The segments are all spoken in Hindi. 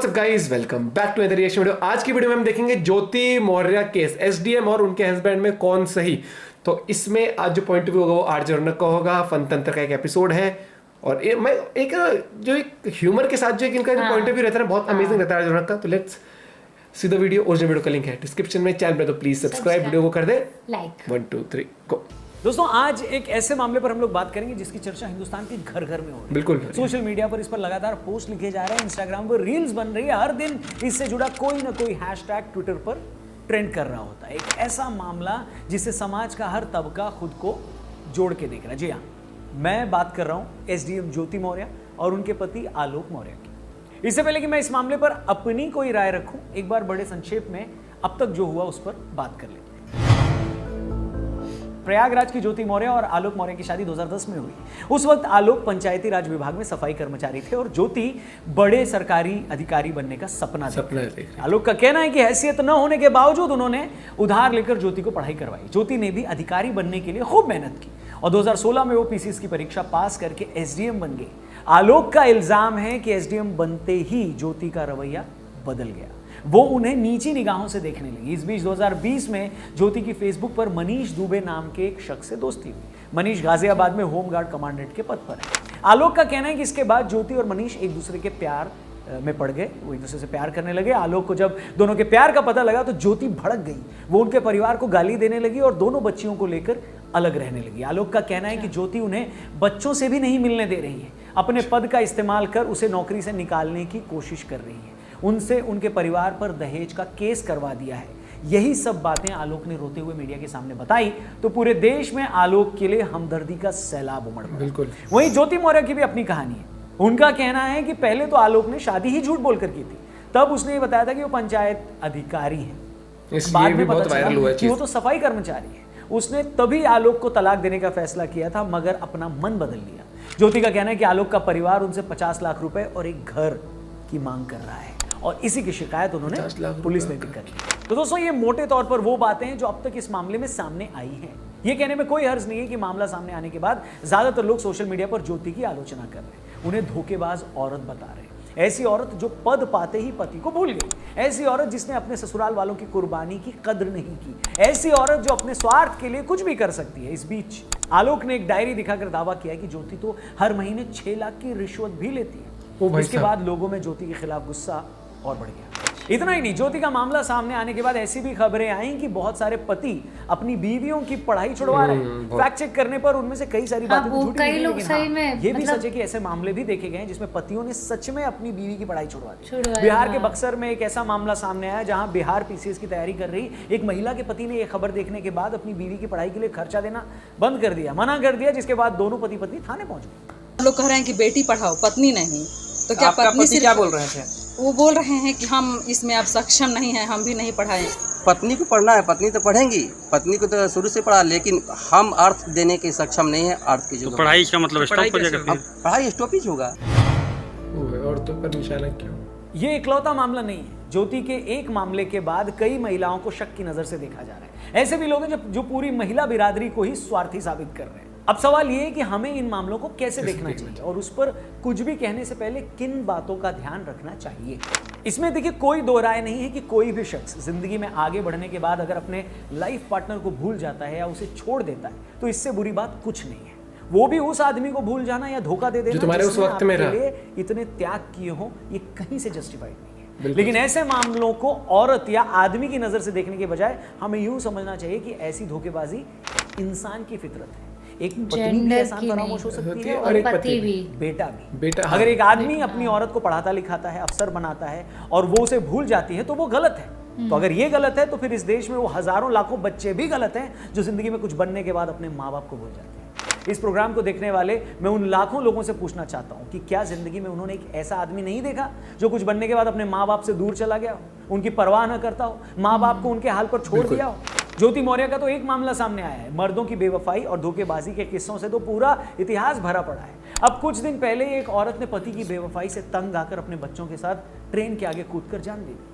WhatsApp guys, welcome back to other reaction video. आज की वीडियो में हम देखेंगे ज्योति मौर्य केस, एसडीएम और उनके हस्बैंड में कौन सही। तो इसमें आज जो पॉइंट ऑफ व्यू होगा वो आरजे रौनक का होगा। फन तंत्र का एक एपिसोड है और मैं एक जो एक ह्यूमर के साथ जो इनका जो पॉइंट ऑफ व्यू रहता है बहुत अमेजिंग रहता है आरजे रौनक का। तो let's see the video. Original video का लिंक है डिस्क्रिप्शन में, चैनल पे तो प्लीज सब्सक्राइब, वीडियो को कर दे लाइक। 1 2 3 गो। दोस्तों आज एक ऐसे मामले पर हम लोग बात करेंगे जिसकी चर्चा हिंदुस्तान के घर घर में हो रही है। बिल्कुल सोशल मीडिया पर इस पर लगातार पोस्ट लिखे जा रहे हैं, इंस्टाग्राम पर रील्स बन रही है, हर दिन इससे जुड़ा कोई ना कोई हैशटैग ट्विटर पर ट्रेंड कर रहा होता है। एक ऐसा मामला जिससे समाज का हर तबका खुद को जोड़ के देख रहा है। जी हाँ, मैं बात कर रहा हूँ एसडीएम ज्योति मौर्य और उनके पति आलोक मौर्य की। इससे पहले कि मैं इस मामले पर अपनी कोई राय रखूं, एक बार बड़े संक्षेप में अब तक जो हुआ उस पर बात कर लेते हैं। प्रयागराज की ज्योति मौर्य और आलोक मौर्य की शादी 2010 में हुई। उस वक्त आलोक पंचायती राज विभाग में सफाई कर्मचारी थे और ज्योति बड़े सरकारी अधिकारी बनने का सपना थे। आलोक का कहना है कि हैसियत न होने के बावजूद उन्होंने उधार लेकर ज्योति को पढ़ाई करवाई। ज्योति ने भी अधिकारी बनने के लिए खूब मेहनत की और 2016 में वो पीसीएस की परीक्षा पास करके एसडीएम बन गई। आलोक का इल्जाम है कि एसडीएम बनते ही ज्योति का रवैया बदल गया, वो उन्हें नीची निगाहों से देखने लगी। इस बीच 2020 में ज्योति की फेसबुक पर मनीष दुबे नाम के एक शख्स से दोस्ती हुई। मनीष गाजियाबाद में होमगार्ड कमांडेंट के पद पर है। आलोक का कहना है कि इसके बाद ज्योति और मनीष एक दूसरे के प्यार में पड़ गए, वो एक दूसरे से प्यार करने लगे। आलोक को जब दोनों के प्यार का पता लगा तो ज्योति भड़क गई, वो उनके परिवार को गाली देने लगी और दोनों बच्चियों को लेकर अलग रहने लगी। आलोक का कहना है कि ज्योति उन्हें बच्चों से भी नहीं मिलने दे रही है, अपने पद का इस्तेमाल कर उसे नौकरी से निकालने की कोशिश कर रही है, उनसे उनके परिवार पर दहेज का केस करवा दिया है। यही सब बातें आलोक ने रोते हुए मीडिया के सामने बताई तो पूरे देश में आलोक के लिए हमदर्दी का सैलाब उमड़ पड़ा। बिल्कुल। वहीं ज्योति मौर्य की भी अपनी कहानी है। उनका कहना है कि पहले तो आलोक ने शादी ही झूठ बोलकर की थी, तब उसने ये बताया था कि वो पंचायत अधिकारी है। बाद में पता चला कि वो तो सफाई कर्मचारी है। उसने तभी आलोक को तलाक देने का फैसला किया था, मगर अपना मन बदल लिया। ज्योति का कहना है कि आलोक का परिवार उनसे 50 लाख रुपए और एक घर की मांग कर रहा है और इसी की शिकायत उन्होंने पुलिस में भी कर ली। तो दोस्तों ये मोटे तौर पर वो बातें हैं जो अब तक इस मामले में सामने आई हैं। ये कहने में कोई हर्ज नहीं है कि मामला सामने आने के बाद ज्यादातर लोग सोशल मीडिया पर ज्योति की आलोचना कर रहे हैं, उन्हें धोखेबाज औरत बता रहे हैं। ऐसी औरत जो पद पाते ही पति को भूल गई, ऐसी औरत जिसने अपने ससुराल वालों की कुर्बानी की कद्र नहीं की, ऐसी औरत जो अपने स्वार्थ के लिए कुछ भी कर सकती है। इस बीच आलोक ने एक डायरी दिखाकर दावा किया कि ज्योति तो हर महीने 6 लाख की रिश्वत भी लेती है। इसके बाद लोगों में ज्योति के खिलाफ गुस्सा और बढ़ गया। इतना ही नहीं, ज्योति का मामला सामने आने के बाद ऐसी भी खबरें आई कि बहुत सारे पति अपनी बीवियों की पढ़ाई छुड़वा रहे हैं। फैक्ट चेक करने पर उनमें से कई सारी बातें झूठी निकली, लेकिन ये भी सच है कि ऐसे मामले भी देखे गए हैं जिसमें पतियों ने सच में अपनी बीवी की पढ़ाई छुड़वा दी। बिहार के बक्सर में एक ऐसा मामला सामने आया जहां बिहार पीसीएस की तैयारी कर रही एक महिला के पति ने यह खबर देखने के बाद अपनी बीवी की पढ़ाई के लिए खर्चा देना बंद कर दिया, मना कर दिया, जिसके बाद दोनों पति पत्नी थाने पहुंच गए। लोग कह रहे हैं कि बेटी पढ़ाओ, पत्नी नहीं। तो क्या पत्नी से क्या बोल रहे थे? वो बोल रहे हैं कि हम इसमें अब सक्षम नहीं हैं, हम भी नहीं पढ़ाएं। पत्नी को पढ़ना है, पत्नी तो पढ़ेंगी, पत्नी को तो शुरू से पढ़ा, लेकिन हम अर्थ देने के सक्षम नहीं है। अर्थ की जो पढ़ाई का मतलब स्टॉप हो जाएगा, पढ़ाई स्टॉपेज होगा। और तो पर निशाना क्यों? ये इकलौता मामला नहीं है। ज्योति के एक मामले के बाद कई महिलाओं को शक की नजर से देखा जा रहा है। ऐसे भी लोग हैं जो पूरी महिला बिरादरी को ही स्वार्थी साबित कर रहे हैं। अब सवाल ये है कि हमें इन मामलों को कैसे देखना चाहिए और उस पर कुछ भी कहने से पहले किन बातों का ध्यान रखना चाहिए। इसमें देखिए कोई दो राय नहीं है कि कोई भी शख्स जिंदगी में आगे बढ़ने के बाद अगर अपने लाइफ पार्टनर को भूल जाता है या उसे छोड़ देता है तो इससे बुरी बात कुछ नहीं है। वो भी उस आदमी को भूल जाना या धोखा दे देना जो तुम्हारे उस वक्त में रहा, इतने त्याग किए हो, ये कहीं से जस्टिफाइड नहीं है। लेकिन ऐसे मामलों को औरत या आदमी की नजर से देखने के बजाय हमें यूं समझना चाहिए कि ऐसी धोखेबाजी इंसान की फितरत है। एक पत्नी भी एहसान फरामोश हो सकती है और एक पति भी, बेटा भी। अगर एक आदमी अपनी औरत को पढ़ाता लिखाता है, अफसर बनाता है और वो उसे भूल जाती है तो वो गलत है। तो अगर ये गलत है तो फिर इस देश में वो हजारों लाखों बच्चे भी गलत हैं जो जिंदगी में कुछ बनने के बाद अपने माँ बाप को भूल जाते हैं। इस प्रोग्राम को देखने वाले मैं उन लाखों लोगों से पूछना चाहता हूं कि क्या जिंदगी में उन्होंने एक ऐसा आदमी नहीं देखा जो कुछ बनने के बाद अपने माँ बाप से दूर चला गया हो, उनकी परवाह न करता हो, माँ बाप को उनके हाल पर छोड़ दिया हो। ज्योति मौर्य का तो एक मामला सामने आया है, मर्दों की बेवफाई और धोखेबाजी के किस्सों से तो पूरा इतिहास भरा पड़ा है। अब कुछ दिन पहले एक औरत ने पति की बेवफाई से तंग आकर अपने बच्चों के साथ ट्रेन के आगे कूदकर जान दे दी।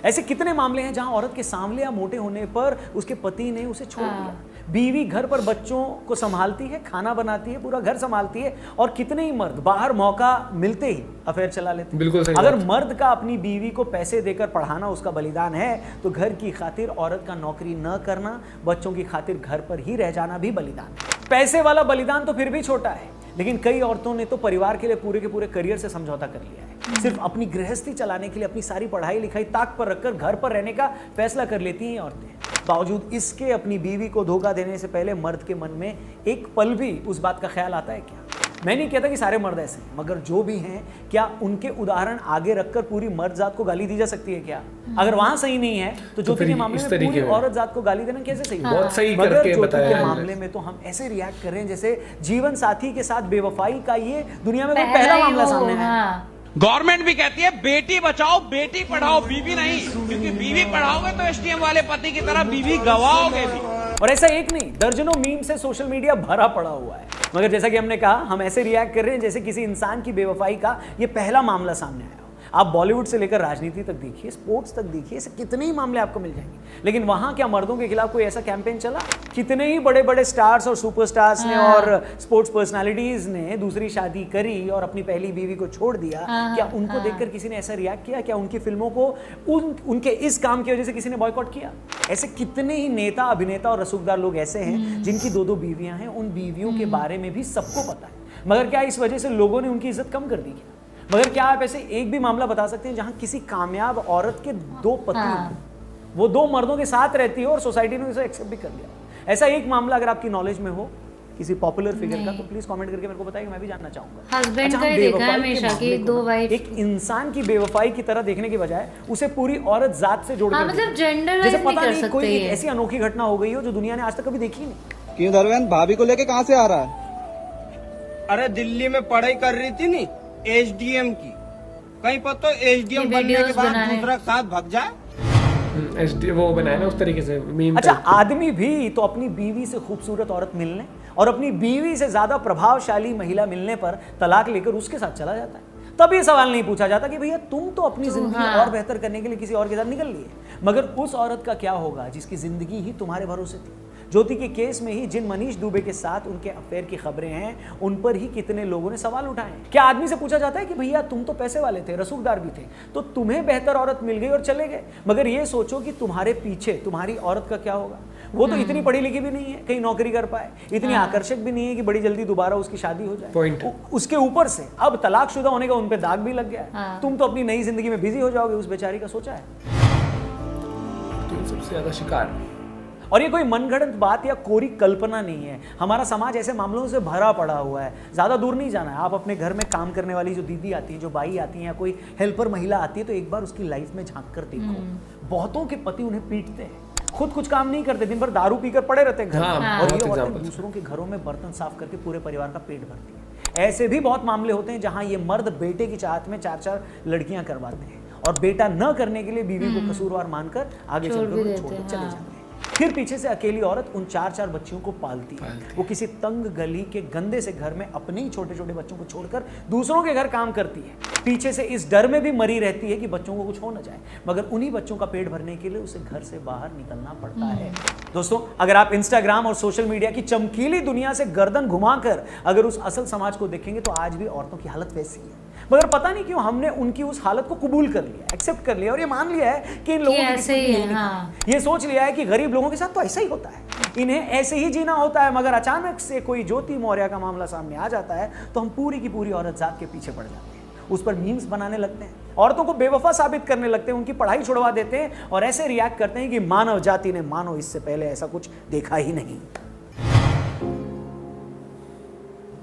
ऐसे कितने मामले हैं जहां औरत के सांवले या मोटे होने पर उसके पति ने उसे छोड़ दिया। बीवी घर पर बच्चों को संभालती है, खाना बनाती है, पूरा घर संभालती है, और कितने ही मर्द बाहर मौका मिलते ही अफेयर चला लेते हैं। बिल्कुल सही अगर बात। मर्द का अपनी बीवी को पैसे देकर पढ़ाना उसका बलिदान है, तो घर की खातिर औरत का नौकरी न करना, बच्चों की खातिर घर पर ही रह जाना भी बलिदान है। पैसे वाला बलिदान तो फिर भी छोटा है, लेकिन कई औरतों ने तो परिवार के लिए पूरे के पूरे करियर से समझौता कर लिया है। सिर्फ अपनी गृहस्थी चलाने के लिए अपनी सारी पढ़ाई लिखाई ताक पर रखकर घर पर रहने का फैसला कर लेती हैं औरतें। बावजूद इसके अपनी बीवी को धोखा देने से पहले मर्द के मन में एक पल भी उस बात का ख्याल आता है क्या? मैं नहीं कहता कि सारे मर्द ऐसे हैं, मगर जो भी हैं, क्या उनके उदाहरण आगे रखकर पूरी मर्द जात को गाली दी जा सकती है क्या? अगर वहां सही नहीं है तो ज्योति के मामले में पूरी औरत जात को गाली देना कैसे सही? बहुत सही मगर करके ज्योति बताया के मामले में तो हम ऐसे रिएक्ट कर रहे हैं जैसे जीवन साथी के साथ बेवफाई का ये दुनिया में कोई पहला मामला सामने आया। गवर्नमेंट भी कहती है बेटी बचाओ बेटी पढ़ाओ, बीवी नहीं, क्योंकि बीवी पढ़ाओगे तो एसडीएम वाले पति की तरह बीवी गवाओगे भी। और ऐसा एक नहीं, दर्जनों मीम से सोशल मीडिया भरा पड़ा हुआ है। मगर जैसा कि हमने कहा, हम ऐसे रिएक्ट कर रहे हैं जैसे किसी इंसान की बेवफाई का ये पहला मामला सामने आया हो। आप बॉलीवुड से लेकर राजनीति तक देखिए, स्पोर्ट्स तक देखिए, ऐसे कितने ही मामले आपको मिल जाएंगे। लेकिन वहां क्या मर्दों के खिलाफ कोई ऐसा कैंपेन चला? कितने ही बड़े बड़े स्टार्स और सुपरस्टार्स ने और स्पोर्ट्स पर्सनालिटीज ने दूसरी शादी करी और अपनी पहली बीवी को छोड़ दिया। क्या उनको देखकर किसी ने ऐसा रिएक्ट किया? क्या उनकी फिल्मों को उनके इस काम की वजह से किसी ने बॉयकॉट किया? ऐसे कितने ही नेता, अभिनेता और रसूखदार लोग ऐसे हैं जिनकी 2-2 बीवियां हैं। उन बीवियों के बारे में भी सबको पता है, मगर क्या इस वजह से लोगों ने उनकी इज्जत कम कर दी क्या? मगर क्या आप ऐसे एक भी मामला बता सकते हैं जहां किसी कामयाब औरत के 2 पति वो 2 मर्दों के साथ रहती है और सोसाइटी ने उसे एक्सेप्ट भी कर लिया? ऐसा एक मामला अगर आपकी नॉलेज में हो किसी पॉपुलर फिगर का, तो प्लीज कमेंट करके मेरे को बताइए, मैं भी जानना चाहूंगा। हस्बैंड का ही देखा है हमेशा कि 2 वाइफ, एक इंसान की बेवफाई की तरह देखने के बजाय उसे पूरी औरत जात से जोड़कर मतलब जेंडर जैसे वाइज पता नहीं कर नहीं सकते कोई एक ये। ऐसी अनोखी घटना हो गई हो जो दुनिया ने आज तक कभी देखी नहीं। क्यों धर्मेंद्र, भाभी को लेके कहाँ से आ रहा है? अरे दिल्ली में पढ़ाई कर रही थी नी एसडीएम की, कहीं पर तो एसडीएम बनने के बाद दूसरा साथ भाग जाए। वो बनाया ना उस तरीके से मीम। अच्छा, आदमी भी तो अपनी बीवी से खूबसूरत औरत मिलने और अपनी बीवी से ज्यादा प्रभावशाली महिला मिलने पर तलाक लेकर उसके साथ चला जाता है। तब ये सवाल नहीं पूछा जाता कि भैया तुम तो अपनी जिंदगी और बेहतर करने के लिए किसी और के साथ निकल लिए, मगर उस औरत का क्या होगा जिसकी जिंदगी ही तुम्हारे भरोसे थी? ज्योति के केस में ही जिन मनीष दुबे के साथ उनके अफेयर की खबरें हैं, उन पर ही कितने लोगों ने सवाल उठाए। क्या आदमी से पूछा जाता है कि भैया तुम तो पैसे वाले थे, रसूखदार भी थे, तो तुम्हें बेहतर औरत मिल गई और चले गए, मगर ये सोचो कि तुम्हारे पीछे तुम्हारी औरत का क्या होगा? वो तो इतनी पढ़ी लिखी भी नहीं है कहीं नौकरी कर पाए, इतनी आकर्षक भी नहीं है कि बड़ी जल्दी दोबारा उसकी शादी हो जाए। उसके ऊपर से अब तलाकशुदा होने का उन पे दाग भी लग गया है। तुम तो अपनी नई जिंदगी में बिजी हो जाओगे, उस बेचारी का सोचा है? सबसे ज्यादा शिकार। और ये कोई मनगढ़ंत बात या कोरी कल्पना नहीं है। हमारा समाज ऐसे मामलों से भरा पड़ा हुआ है। ज़्यादा दूर नहीं जाना है, आप अपने घर में काम करने वाली जो दीदी आती है, जो बाई आती है, या कोई हेल्पर महिला आती है, तो एक बार उसकी लाइफ में झांक कर देखो। बहुतों के पति उन्हें पीटते हैं, खुद कुछ काम नहीं करते, दिन भर दारू पीकर पड़े रहते हैं घर में, और ये औरतें दूसरों के घरों में बर्तन साफ करके पूरे परिवार का पेट भरती है। ऐसे भी बहुत मामले होते हैं जहां ये मर्द बेटे की चाहत में 4-4 लड़कियां करवाते हैं और बेटा न करने के लिए बीवी को कसूरवार मानकर आगे चलकर चले जाते हैं। फिर पीछे से अकेली औरत उन 4-4 बच्चियों को पालती है। वो किसी तंग गली के गंदे से घर में अपने ही छोटे छोटे बच्चों को छोड़कर दूसरों के घर काम करती है। पीछे से इस डर में भी मरी रहती है कि बच्चों को कुछ हो न जाए, मगर उन्हीं बच्चों का पेट भरने के लिए उसे घर से बाहर निकलना पड़ता है। दोस्तों, अगर आप इंस्टाग्राम और सोशल मीडिया की चमकीली दुनिया से गर्दन घुमाकर अगर उस असल समाज को देखेंगे तो आज भी औरतों की हालत वैसी है। मगर पता नहीं क्यों हमने उनकी उस हालत को कबूल कर लिया, एक्सेप्ट कर लिया, और ये मान लिया है कि इन लोगों की ऐसे ही है। ये सोच लिया है कि गरीब लोगों के साथ तो ऐसा ही होता है, इन्हें ऐसे ही जीना होता है। मगर अचानक से कोई ज्योति मौर्य का मामला सामने आ जाता है तो हम पूरी की पूरी औरत जात के पीछे पड़ जाते हैं, उस पर मीम्स बनाने लगते हैं, औरतों को बेवफा साबित करने लगते हैं, उनकी पढ़ाई छुड़वा देते हैं और ऐसे रिएक्ट करते हैं कि मानव जाति ने मानो इससे पहले ऐसा कुछ देखा ही नहीं।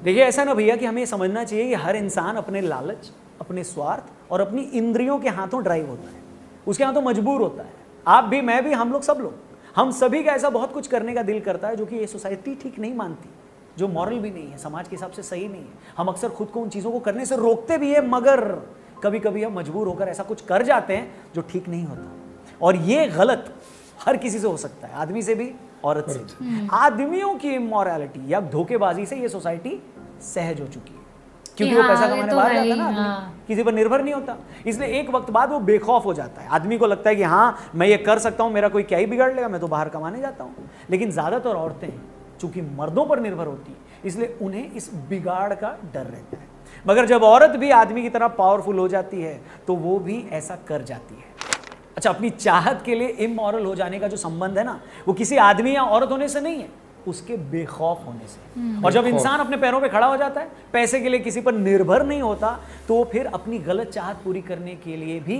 देखिए, ऐसा ना भैया कि हमें ये समझना चाहिए कि हर इंसान अपने लालच, अपने स्वार्थ और अपनी इंद्रियों के हाथों ड्राइव होता है, उसके हाथों मजबूर होता है। आप भी, मैं भी, हम लोग, सब लोग, हम सभी का ऐसा बहुत कुछ करने का दिल करता है जो कि ये सोसाइटी ठीक नहीं मानती, जो मॉरल भी नहीं है, समाज के हिसाब से सही नहीं है। हम अक्सर खुद को उन चीज़ों को करने से रोकते भी है, मगर कभी कभी हम मजबूर होकर ऐसा कुछ कर जाते हैं जो ठीक नहीं होता। और ये गलत हर किसी से हो सकता है, आदमी से भी, औरत से भी। आदमियों की इमोरलिटी या धोखेबाजी से ये सोसाइटी सहज हो चुकी है। क्योंकि वो पैसा कमाने बाहर जाता है ना आदमी, किसी पर निर्भर नहीं होता, इसलिए एक वक्त बाद वो बेखौफ हो जाता है। आदमी को लगता है कि हाँ मैं ये कर सकता हूँ, मेरा कोई क्या ही बिगाड़ लेगा, मैं तो बाहर कमाने जाता हूँ। लेकिन ज़्यादातर औरतें चूंकि मर्दों पर निर्भर होती हैं, इसलिए उन्हें इस बिगाड़ का डर रहता है। मगर जब औरत भी आदमी की तरह पावरफुल हो जाती है तो वो भी ऐसा कर जाती है। अच्छा, अपनी चाहत के लिए इमोरल हो जाने का जो संबंध है ना, वो किसी आदमी या औरत होने से नहीं है, उसके बेखौफ होने से। और जब इंसान अपने पैरों पे खड़ा हो जाता है, पैसे के लिए किसी पर निर्भर नहीं होता, तो फिर अपनी गलत चाहत पूरी करने के लिए भी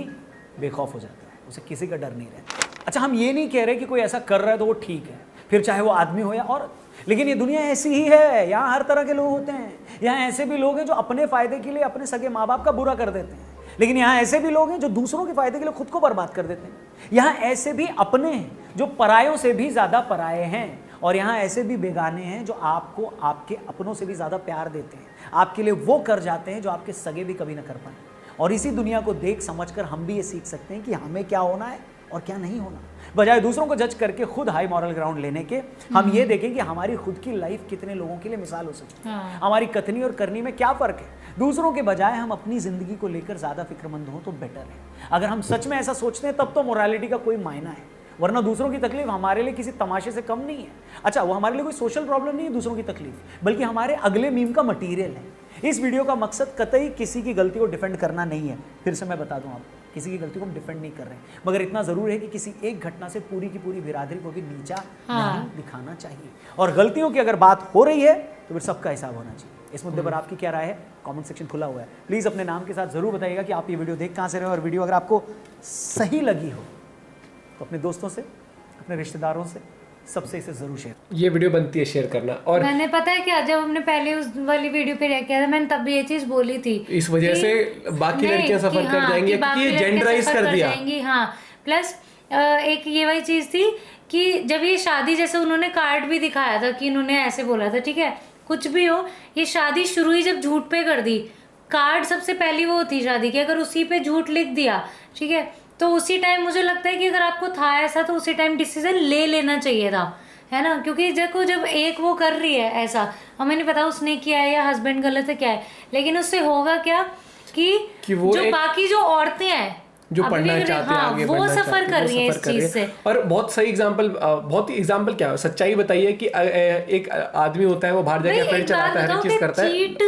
बेखौफ हो जाता है, उसे किसी का डर नहीं रहता। अच्छा, हम ये नहीं कह रहे कि कोई ऐसा कर रहा है तो वो ठीक है, फिर चाहे वो आदमी हो या औरत, लेकिन ये दुनिया ऐसी ही है, यहाँ हर तरह के लोग होते हैं। यहाँ ऐसे भी लोग हैं जो अपने फायदे के लिए अपने सगे माँ बाप का बुरा कर देते हैं, लेकिन यहाँ ऐसे भी लोग हैं जो दूसरों के फायदे के लिए खुद को बर्बाद कर देते हैं। यहाँ ऐसे भी अपने हैं जो परायों से भी ज्यादा पराये हैं, और यहाँ ऐसे भी बेगाने हैं जो आपको आपके अपनों से भी ज्यादा प्यार देते हैं, आपके लिए वो कर जाते हैं जो आपके सगे भी कभी ना कर पाए। और इसी दुनिया को देख समझकर हम भी ये सीख सकते हैं कि हमें क्या होना है और क्या नहीं होना। बजाय दूसरों को जज करके खुद हाई मॉरल ग्राउंड लेने के, हम ये देखें कि हमारी खुद की लाइफ कितने लोगों के लिए मिसाल हो सकती है, हमारी कथनी और करनी में क्या फर्क है। दूसरों के बजाय हम अपनी जिंदगी को लेकर ज्यादा फिक्रमंद हो तो बेटर है। अगर हम सच में ऐसा सोचते हैं तब तो मोरालिटी का कोई मायना है, वरना दूसरों की तकलीफ हमारे लिए किसी तमाशे से कम नहीं है। अच्छा, वो हमारे लिए कोई सोशल प्रॉब्लम नहीं है दूसरों की तकलीफ, बल्कि हमारे अगले मीम का मटीरियल है। इस वीडियो का मकसद कतई किसी की गलती को डिफेंड करना नहीं है, फिर से मैं बता दूं आपको, किसी की गलती को हम डिफेंड नहीं कर रहे हैं, मगर इतना जरूर है कि किसी एक घटना से पूरी की पूरी बिरादरी को भी नीचा नहीं दिखाना चाहिए। और गलतियों की अगर बात हो रही है तो फिर सबका हिसाब होना चाहिए। इस मुद्दे पर आपकी क्या राय है? कमेंट सेक्शन खुला हुआ है, प्लीज अपने नाम के साथ जरूर बताइएगा कि आप ये वीडियो देख कहां से रहे हो, और वीडियो अगर आपको सही लगी हो तो अपने दोस्तों से, अपने रिश्तेदारों से, सबसे इसे जरूर शेयर। ये वीडियो बनती है शेयर करना। और मैंने पता है क्या, जब हमने पहले उस वाली वीडियो पे रिएक्ट किया था, मैंने तब ये चीज बोली थी, इस वजह से बाकी लड़कियां सफर कर जाएंगी क्योंकि ये जेंडराइज कर दिया। हाँ, प्लस एक ये वही चीज थी कि जब ये शादी, जैसे उन्होंने कार्ड भी दिखाया था कि इन्होंने ऐसे बोला था, ठीक है, कुछ भी हो, ये शादी शुरू ही जब झूठ पे कर दी, कार्ड सबसे पहली वो थी शादी की, अगर उसी पे झूठ लिख दिया, ठीक है, तो उसी टाइम मुझे लगता है कि अगर आपको था ऐसा तो उसी टाइम डिसीजन ले लेना चाहिए था, है ना। क्योंकि देखो, जब एक वो कर रही है ऐसा, हमें नहीं पता उसने किया है या हस्बैंड गलत है क्या है, लेकिन उससे होगा क्या कि वो जो बाकी जो औरतें हैं जो पढ़ना चाहते हैं, आगे वो सफर कर रही है इस चीज से। और बहुत सही एग्जांपल, बहुत ही एग्जांपल क्या है, सच्चाई बताइए कि एक आदमी होता है, वो बाहर जाके अफेयर चलाता है, हर चीज करता है। चीट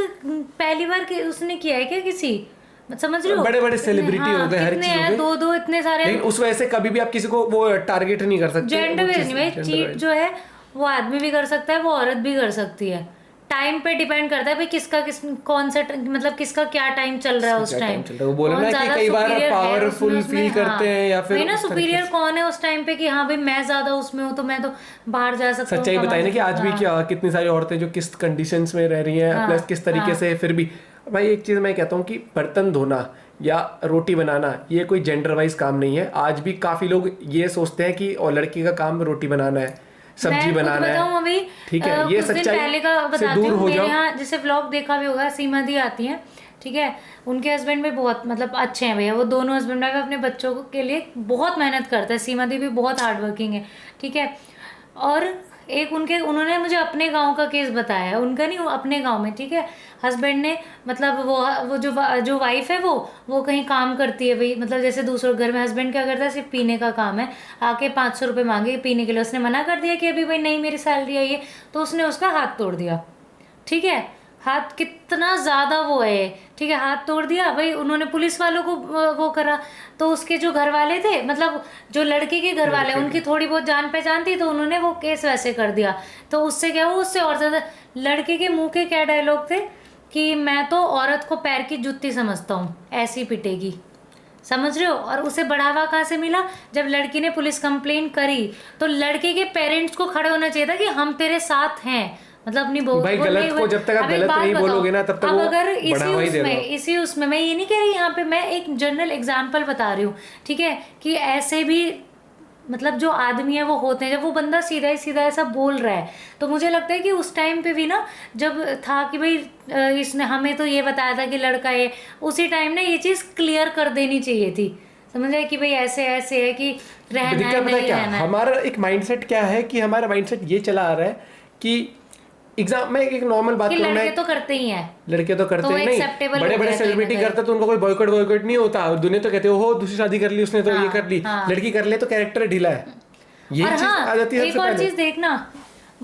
पहली बार उसने किया है क्या किसी, समझ रहे हो, बड़े बड़े सेलिब्रिटी हो गए, हर चीज हो गई, दो इतने सारे, लेकिन उस वजह से कभी भी आप किसी को वो टारगेट नहीं कर सकते। जेंडर बेस नहीं भाई, चीट जो है वो आदमी भी कर सकता है, वो औरत भी कर सकती है। टाइम पे डिपेंड करता है भाई किसका कौन सा, मतलब किसका क्या टाइम चल रहा है उस टाइम। वो बोला ना कि कई बार पावरफुल फील करते हैं या फिर ना सुपीरियर कौन है उस टाइम पे कि हाँ भाई मैं ज्यादा उसमें हूँ तो मैं तो बाहर जा सकता हूँ। सच्चाई बताइए ना कि आज भी क्या कितनी सारी औरतें जो किस कंडीशंस में रह रही हैं, प्लस किस तरीके से, फिर भी भाई एक चीज मैं कहता हूँ कि बर्तन धोना या रोटी बनाना ये कोई जेंडर वाइज काम नहीं है। आज भी काफी लोग ये सोचते हैं कि और लड़की का काम रोटी बनाना है, सब्जी बनाना है, ठीक है, ये सच्चाई पहले का बताती हूँ। मेरे यहाँ जैसे व्लॉग देखा भी होगा, सीमा दी आती हैं, ठीक है, उनके हस्बैंड भी बहुत मतलब अच्छे हैं भैया, वो दोनों हस्बैंड वाइफ अपने बच्चों के लिए बहुत मेहनत करते हैं। सीमा दी भी बहुत हार्ड वर्किंग है, ठीक है। और एक उन्होंने मुझे अपने गांव का केस बताया है, उनका नहीं, अपने गांव में, ठीक है, हस्बैंड ने मतलब वो जो वाइफ है वो कहीं काम करती है भाई, मतलब जैसे दूसरों घर में हस्बैंड क्या करता है, सिर्फ पीने का काम है, आके 500 रुपये मांगे पीने के लिए, उसने मना कर दिया कि अभी भाई नहीं मेरी सैलरी आई है, तो उसने उसका हाथ तोड़ दिया, ठीक है, हाथ कितना ज़्यादा वो है, ठीक है, हाथ तोड़ दिया भाई। उन्होंने पुलिस वालों को वो करा, तो उसके जो घर वाले थे, मतलब जो लड़के के घर वाले, उनकी थोड़ी बहुत जान पहचान थी, तो उन्होंने वो केस वैसे कर दिया। तो उससे क्या हुआ, उससे और ज़्यादा लड़के के मुंह के क्या डायलॉग थे कि मैं तो औरत को पैर की जुत्ती समझता हूँ, ऐसी पिटेगी, समझ रहे हो। और उसे बढ़ावा कहाँ से मिला, जब लड़की ने पुलिस कंप्लेंट करी तो लड़के के पेरेंट्स को खड़े होना चाहिए था कि हम तेरे साथ हैं, मतलब अपनी भाई गलत को जब तक आप गलत नहीं बोलोगे ना तब तक वो अगर बढ़ावा ही दे रहा हो। इसी उसमें मैं ये नहीं कह रही, यहाँ पे मैं एक जनरल एग्जांपल बता रही हूँ, ठीक है, कि ऐसे भी मतलब जो आदमी है वो होते हैं, जब वो बंदा सीधा ही सीधा ऐसा बोल रहा है, तो मुझे लगता है कि उस टाइम पे भी ना, जब था कि भाई इसने हमें तो ये बताया था कि लड़का है, उसी टाइम ना ये चीज़ क्लियर कर देनी चाहिए थी, समझ रहे कि भाई ऐसे ऐसे है कि रहना है, नहीं रहना है। हमारा एक माइंडसेट क्या है कि हमारा माइंडसेट ये चला आ रहा है कि एग्जाम में एक नॉर्मल बात करूं, लड़के तो करते ही हैं, लड़के तो करते तो हैं नहीं, acceptable बड़े हो बड़े गया सेलिब्रिटी कहीं ना करते तो उनका कोई बॉयकॉट नहीं होता, और दुनिया तो कहते हो दूसरी शादी कर ली उसने तो ये कर ली, लड़की कर ले तो कैरेक्टर ढीला है, ये और चीज आ जाती है एक सबसे और पहले। चीज देखना,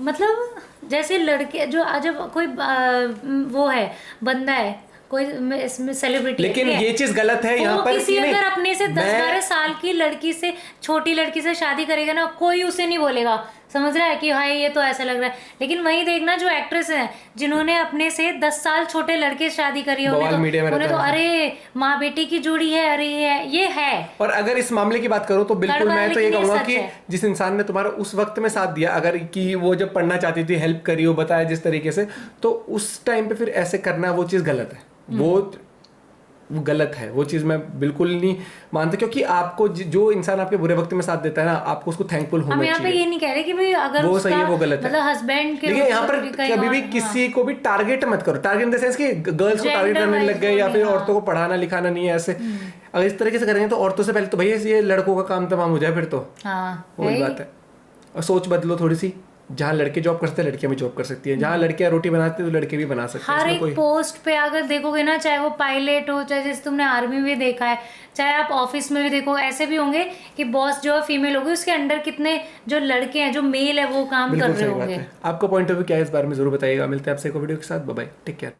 मतलब जैसे लड़के जो जब कोई वो है बंदा है कोई इसमें सेलिब्रिटी, लेकिन ये चीज गलत है यहाँ पर किसी अगर अपने से 10-12 साल की लड़की से, छोटी लड़की से शादी करेगा ना, कोई उसे नहीं बोलेगा, समझ रहा है कि हाय ये तो ऐसा लग रहा है। लेकिन वही देखना जो एक्ट्रेस हैं जिन्होंने अपने से 10 साल छोटे लड़के से शादी करी है, उन्हें तो अरे माँ बेटी की जोड़ी है, अरे ये है। और अगर इस मामले की बात करो तो बिल्कुल मैं तो ये कहूंगा कि जिस इंसान ने तुम्हारा उस वक्त में साथ दिया, अगर कि वो जब पढ़ना चाहती थी हेल्प करी हो, बताया जिस तरीके से, तो उस टाइम पे फिर ऐसे करना वो चीज गलत है, वो गलत है, वो चीज मैं बिल्कुल नहीं मानता, क्योंकि आपको जो इंसान आपके बुरे वक्त में साथ देता है ना, आपको उसको थैंकफुल होना चाहिए। हम यहाँ पे ये नहीं कह रहे कि भाई अगर वो सही है वो गलत है, मतलब हस्बैंड के, लेकिन यहाँ पर कभी भी किसी को भी टारगेट मत करो, टारगेट इन द सेंस कि गर्ल्स को टारगेट करने लग गए या फिर औरतों को पढ़ाना लिखाना नहीं है ऐसे। अगर इस तरीके से करेंगे तो औरतों से पहले तो भैया ये लड़कों का काम तमाम हो जाए, फिर तो वही बात है। और सोच बदलो थोड़ी सी, जहाँ लड़के जॉब कर सकते हैं लड़कियां भी जॉब कर सकती है, जहाँ लड़कियां रोटी बनाती है तो लड़के भी बना सकते हैं। हर एक पोस्ट पे अगर देखोगे ना, चाहे वो पायलट हो, चाहे जैसे तुमने आर्मी में देखा है, चाहे आप ऑफिस में भी देखो, ऐसे भी होंगे कि बॉस जो है फीमेल होगी, उसके अंडर कितने जो लड़के हैं, जो मेल है वो काम कर रहे होंगे। आपका पॉइंट ऑफ व्यू क्या है इस बारे में जरूर बताइएगा। मिलते हैं आपसे एक वीडियो के साथ, बाय बाय, टेक केयर।